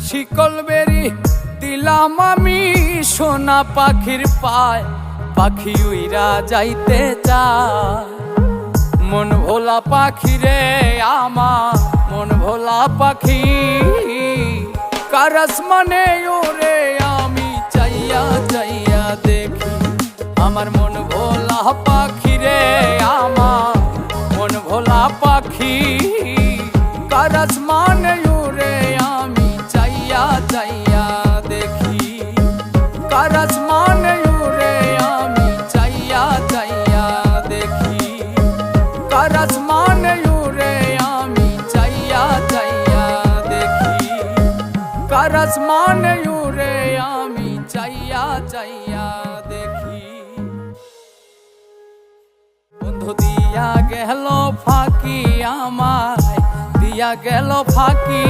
শিকল বেরি দিলাম আমি সোনা পাখির পায়, পাখি উইরা যাইতে চায়। মন ভোলা পাখি রে আমার, মন ভোলা পাখি, কার আসমানে ওরে আমি চাইয়া চাইয়া দেখি। আমার মন ভোলা পাখি রে আমার, মন ভোলা পাখি, কার আসমানে ওরে আমি চাইয়া চাইয়া দেখি। কার আসমানে ওরে আমি চাইয়া চাইয়া দেখি। কার আসমানে ওরে আমি চাইয়া চাইয়া দেখি। কার আসমানে ওরে আমি চাইয়া চাইয়া দেখি। বন্ধু দিয়া গেল ফাঁকি আমায়, দিয়া গেল ফাঁকি।